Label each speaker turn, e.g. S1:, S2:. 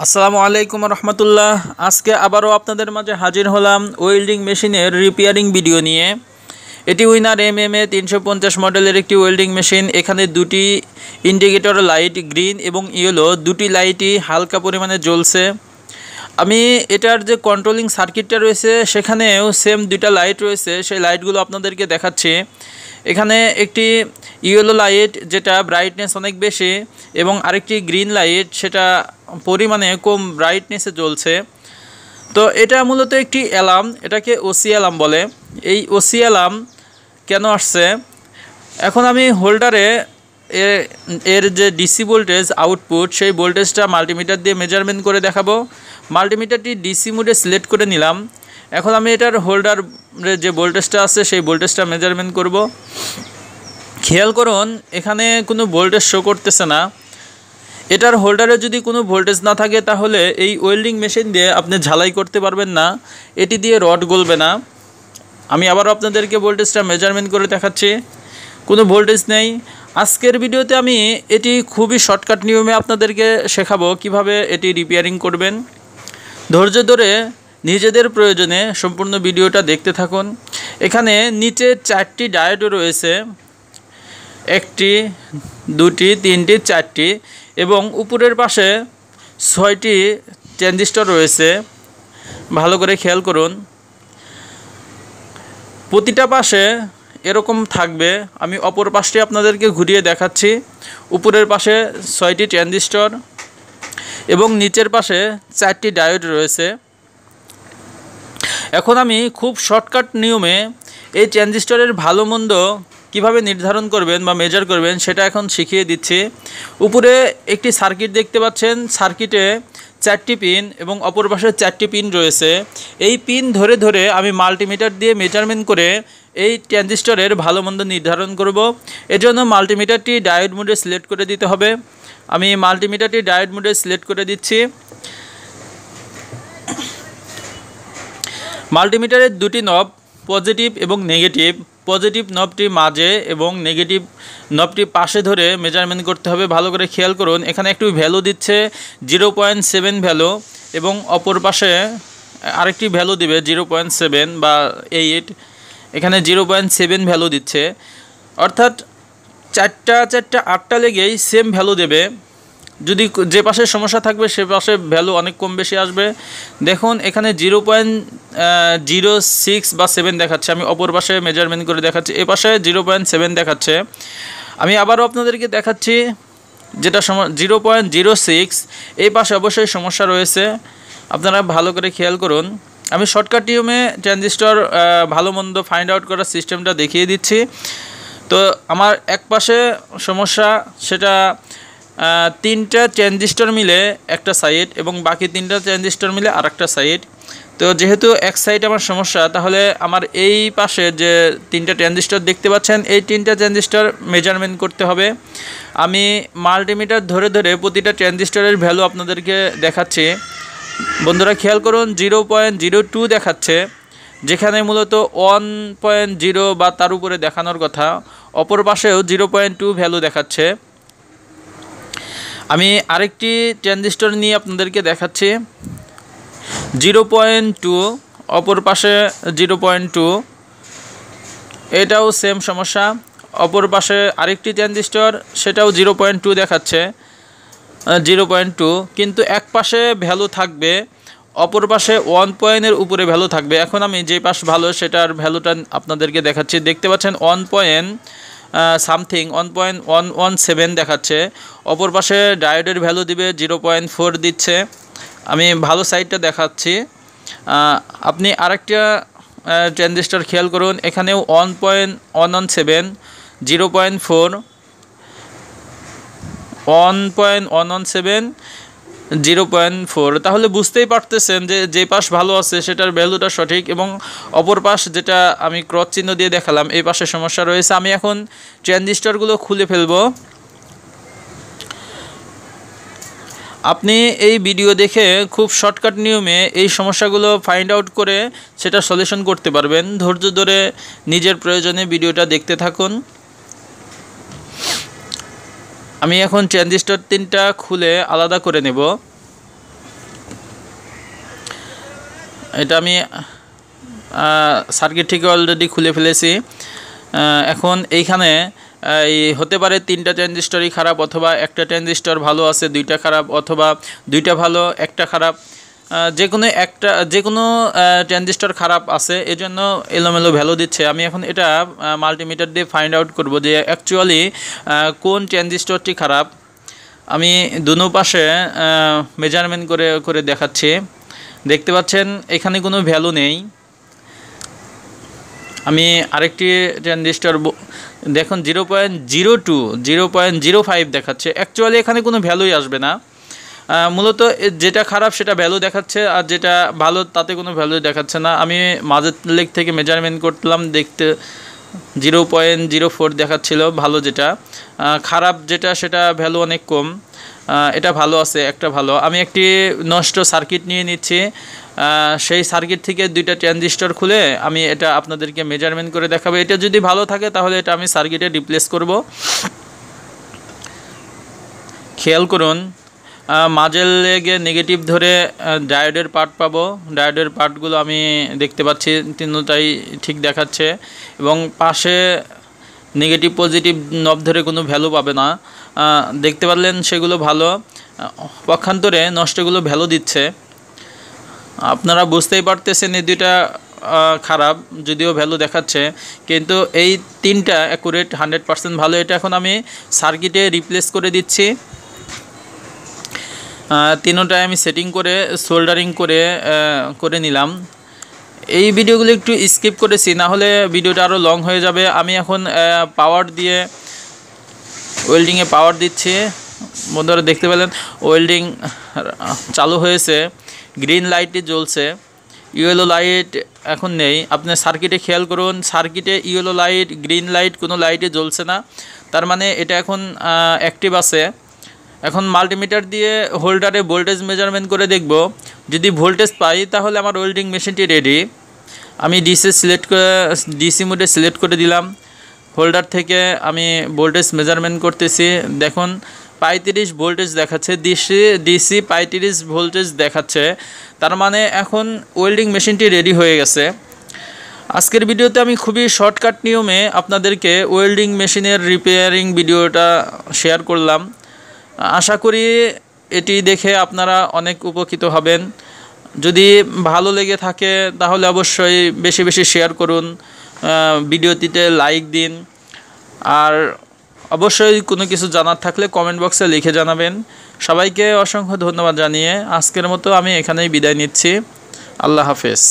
S1: আসসালামু আলাইকুম রহমতুল্লাহ। আজকে আবারও আপনাদের মাঝে হাজির হলাম ওয়েল্ডিং মেশিনের রিপেয়ারিং ভিডিও নিয়ে। এটি উইনার MMA 350 মডেলের একটি ওয়েল্ডিং মেশিন। এখানে দুটি ইন্ডিকেটর লাইট গ্রিন এবং ইয়েলো, দুটি লাইটই হালকা পরিমাণে জ্বলছে। আমি এটার যে কন্ট্রোলিং সার্কিটটা রয়েছে সেখানেও সেম দুইটা লাইট রয়েছে, সেই লাইটগুলো আপনাদেরকে দেখাচ্ছি। এখানে একটি ইয়েলো লাইট যেটা ব্রাইটনেস অনেক বেশি এবং আরেকটি গ্রিন লাইট সেটা পরিমাণে কম ব্রাইটনেসে জ্বলছে। তো এটা মূলত একটি অ্যালার্ম, এটাকে ওসি অ্যালার্ম বলে। এই ওসি অ্যালার্ম কেন আসছে, এখন আমি হোল্ডারে এর যে ডিসি ভোল্টেজ আউটপুট সেই ভোল্টেজটা মাল্টিমিটার দিয়ে মেজারমেন্ট করে দেখাবো। মাল্টিমিটারটি ডিসি মোডে সিলেক্ট করে নিলাম। এখন আমি এটার হোল্ডারে যে ভোল্টেজটা আছে সেই ভোল্টেজটা মেজারমেন্ট করব। খেয়াল করুন এখানে কোনো ভোল্টেজ শো করতেছে না। এটার হোল্ডারে যদি কোনো ভোল্টেজ না থাকে তাহলে এই ওয়েল্ডিং মেশিন দিয়ে আপনি ঝালাই করতে পারবেন না, এটি দিয়ে রড গলবে না। আমি আবারও আপনাদেরকে ভোল্টেজটা মেজারমেন্ট করে দেখাচ্ছি, কোনো ভোল্টেজ নেই। আজকের ভিডিওতে আমি এটি খুবই শর্টকাট নিয়মে আপনাদেরকে শেখাবো কিভাবে এটি রিপেয়ারিং করবেন। ধৈর্য ধরে নিজেদের প্রয়োজনে সম্পূর্ণ ভিডিওটা দেখতে থাকুন। এখানে নিচে 4টি ডায়োড রয়েছে, 1টি 2টি 3টি 4টি, এবং উপরের পাশে 6টি ট্রানজিস্টর রয়েছে। ভালো করে খেয়াল করুন, প্রতিটা পাশে এরকম থাকবে। আমি অপর পাশটি আপনাদেরকে ঘুরিয়ে দেখাচ্ছি। উপরের পাশে 6টি ট্রানজিস্টর এবং নিচের পাশে 4টি ডায়োড রয়েছে। এখন আমি খুব শর্টকাট নিয়মে এই ট্রানজিস্টরের ভালো মন্দ কিভাবে নির্ধারণ করবেন বা মেজার করবেন সেটা এখন শিখিয়ে দিচ্ছি। উপরে একটি সার্কিট দেখতে পাচ্ছেন, সার্কিটে 4টি পিন এবং অপর পাশে 4টি পিন রয়েছে। এই পিন ধরে ধরে আমি মাল্টিমিটার দিয়ে মেজারমেন্ট করে এই ট্রানজিস্টরের ভালো মন্দ নির্ধারণ করব। এজন্য মাল্টিমিটারটি ডায়োড মোডে সিলেক্ট করে দিতে হবে। আমি মাল্টিমিটারটি ডায়োড মোডে সিলেক্ট করে দিচ্ছি। মাল্টিমিটারের দুটি নব, পজিটিভ এবং নেগেটিভ। পজিটিভ নবটি মাঝে এবং নেগেটিভ নবটি পাশে ধরে মেজারমেন্ট করতে হবে। ভালো করে খেয়াল করুন, এখানে একটু ভ্যালু দিচ্ছে 0.7 ভ্যালু এবং অপর পাশে আরেকটি ভ্যালু দিবে 0.7 বা 8। এখানে 0.7 ভ্যালু দিচ্ছে, অর্থাৎ 4টা 8টা লেগেই সেম ভ্যালু দেবে। যদি যে পাশে সমস্যা থাকবে সে পাশে ভ্যালু অনেক কম বেশি আসবে। দেখুন এখানে 0.06 বা 7 দেখাচ্ছে। আমি অপর পাশে মেজারমেন্ট করে দেখাচ্ছি, এ পাশে 0.7 দেখাচ্ছে। আমি আবারও আপনাদেরকে দেখাচ্ছি যেটা 0.06, এই পাশে অবশ্যই সমস্যা রয়েছে, আপনারা ভালো করে খেয়াল করুন। আমি শর্টকাট নিয়মে ট্রানজিস্টর ভালো মন্দ ফাইন্ড আউট করার সিস্টেমটা দেখিয়ে দিচ্ছি। তো আমার এক পাশে সমস্যা, সেটা 3টা ট্রানজিস্টর মিলে একটা সাইড এবং বাকি 3টা ট্রানজিস্টর মিলে আরেকটা সাইড। তো যেহেতু এক সাইড আমার সমস্যা, তাহলে আমার এই পাশে যে 3টা ট্রানজিস্টর দেখতে পাচ্ছেন এই 3টা ট্রানজিস্টর মেজারমেন্ট করতে হবে। আমি মাল্টিমিটার ধরে ধরে প্রতিটা ট্রানজিস্টরের ভ্যালু আপনাদেরকে দেখাচ্ছি। বন্ধুরা খেয়াল করুন, 0.02 দেখাচ্ছে, যেখানে মূলত 1.0 বা তার উপরে দেখানোর কথা। অপর পাশেও 0.2 ভ্যালু দেখাচ্ছে। আমি আরেকটি ট্রানজিস্টর নিয়ে আপনাদেরকে দেখাচ্ছি, 0.2, অপর পাশে 0.2, এটাও সেম সমস্যা। অপর পাশে আরেকটি ট্রানজিস্টর, সেটাও 0.2 দেখাচ্ছে, 0.2, কিন্তু এক পাশে ভ্যালু থাকবে, অপর পাশে 1 উপরে ভ্যালু থাকবে। এখন আমি যে পাশ ভালো সেটার ভ্যালুটা আপনাদেরকে দেখাচ্ছি। দেখতে পাচ্ছেন 1.117 দেখাচ্ছে। অপর পাশে ডায়োডের ভ্যালু দিবে 0.4 দিচ্ছে। আমি ভালো সাইডটা দেখাচ্ছি। আপনি আরেকটা ট্রানজিস্টর খেয়াল করুন, এখানেও 1.117, 0.4, 1.117, 0.4। তাহলে বুঝতেই পারতেছেন যে পাশ ভালো আছে সেটার ভ্যালুটা সঠিক এবং অপর পাশ যেটা আমি ক্রস চিহ্ন দিয়ে দেখালাম এই পাশে সমস্যা রয়েছে। আমি এখন ট্রানজিস্টরগুলো খুলে ফেলবো। আপনি এই ভিডিও দেখে খুব শর্টকাট নিয়মে এই সমস্যাগুলো ফাইন্ড আউট করে সেটা সলিউশন করতে পারবেন। ধৈর্য ধরে নিজের প্রয়োজনে ভিডিওটা দেখতে থাকুন। আমি এখন ট্রানজিস্টর 3টা খুলে আলাদা করে নেব। এটা আমি সার্কিট থেকে অলরেডি খুলে ফেলেছি। এখন এইখানে এই হতে পারে 3টা ট্রানজিস্টরই খারাপ, অথবা একটা ট্রানজিস্টর ভালো আছে 2টা খারাপ, অথবা 2টা ভালো 1টা খারাপ, যে কোনো ট্রানজিস্টর খারাপ আছে, এজন্য এলোমেলো ভ্যালু দিচ্ছে। আমি এখন এটা মাল্টিমিটার দিয়ে ফাইন্ড আউট করব যে অ্যাকচুয়ালি কোন ট্রানজিস্টরটি খারাপ। আমি দুনো পাশে মেজারমেন্ট করে দেখাচ্ছি। দেখতে পাচ্ছেন এখানে কোনো ভ্যালু নেই। আমি আরেকটি ট্রানজিস্টর দেখুন 0.02 0.05 দেখাচ্ছে। অ্যাকচুয়ালি এখানে কোনো ভ্যালুই আসবে না। মূলত যেটা খারাপ সেটা ভ্যালু দেখাচ্ছে, আর যেটা ভালো তাতে কোনো ভ্যালু দেখাচ্ছে না। আমি মাঝের লেগ থেকে মেজারমেন্ট করলাম, দেখতে 0.04 দেখাচ্ছিল ভালো যেটা, খারাপ যেটা সেটা ভ্যালু অনেক কম। এটা ভালো আছে, একটা ভালো। আমি একটি নষ্ট সার্কিট নিয়ে নিচ্ছি, সেই সার্কিট থেকে 2টা ট্রানজিস্টর খুলে আমি এটা আপনাদেরকে মেজারমেন্ট করে দেখাবো। এটা যদি ভালো থাকে তাহলে এটা আমি সার্কিটে রিপ্লেস করব। খেয়াল করুন, মাঝের লেগে নেগেটিভ ধরে ডায়োডের পার্ট পাবো। ডায়োডের পার্টগুলো আমি দেখতে পাচ্ছি তিনটাই ঠিক দেখাচ্ছে, এবং পাশে নেগেটিভ পজিটিভ নব ধরে কোনো ভ্যালু পাবে না। দেখতে পারলেন সেগুলো ভালো, পক্ষান্তরে নষ্টগুলো ভ্যালু দিচ্ছে। আপনারা বুঝতেই পারতেছেন এই 2টা খারাপ, যদিও ভ্যালু দেখাচ্ছে, কিন্তু এই 3টা অ্যাকুরেট 100% ভালো। এটা এখন আমি সার্কিটে রিপ্লেস করে দিচ্ছি। 3টায় আমি সেটিং করে সোল্ডারিং করে নিলাম। এই ভিডিওগুলো একটু স্কিপ করেছি, না হলে ভিডিওটা আরও লং হয়ে যাবে। আমি এখন পাওয়ার দিয়ে ওয়েল্ডিংয়ে পাওয়ার দিচ্ছি। বন্ধুরা দেখতে পেলেন ওয়েল্ডিং চালু হয়েছে, গ্রিন লাইটটি জ্বলছে, ইয়েলো লাইট এখন নেই। আপনি সার্কিটে খেয়াল করুন, সার্কিটে ইয়েলো লাইট গ্রিন লাইট কোনো লাইটে জ্বলছে না, তার মানে এটা এখন অ্যাক্টিভ আছে। এখন মাল্টিমিটার দিয়ে হোল্ডারে ভোল্টেজ মেজারমেন্ট করে দেখব। যদি ভোল্টেজ পাই তাহলে আমার ওয়েল্ডিং মেশিনটি রেডি। আমি ডিসি মোডে সিলেক্ট করে দিলাম। হোল্ডার থেকে আমি ভোল্টেজ মেজারমেন্ট করতেছি। দেখুন 35 ভোল্টেজ দেখাচ্ছে, ডিসি 35 ভোল্টেজ দেখাচ্ছে, তার মানে এখন ওয়েল্ডিং মেশিনটি রেডি হয়ে গেছে। আজকের ভিডিওতে আমি খুবই শর্টকাট নিয়মে আপনাদেরকে ওয়েল্ডিং মেশিনের রিপেয়ারিং ভিডিওটা শেয়ার করলাম। আশা করি এটি দেখে আপনারা অনেক উপকৃত হবেন। যদি ভালো লেগে থাকে তাহলে অবশ্যই বেশি বেশি শেয়ার করুন, ভিডিওটিতে লাইক দিন, আর অবশ্যই কোনো কিছু জানার থাকলে কমেন্ট বক্সে লিখে জানাবেন। সবাইকে অসংখ্য ধন্যবাদ জানিয়ে আজকের মতো আমি এখানেই বিদায় নিচ্ছি। আল্লাহ হাফেজ।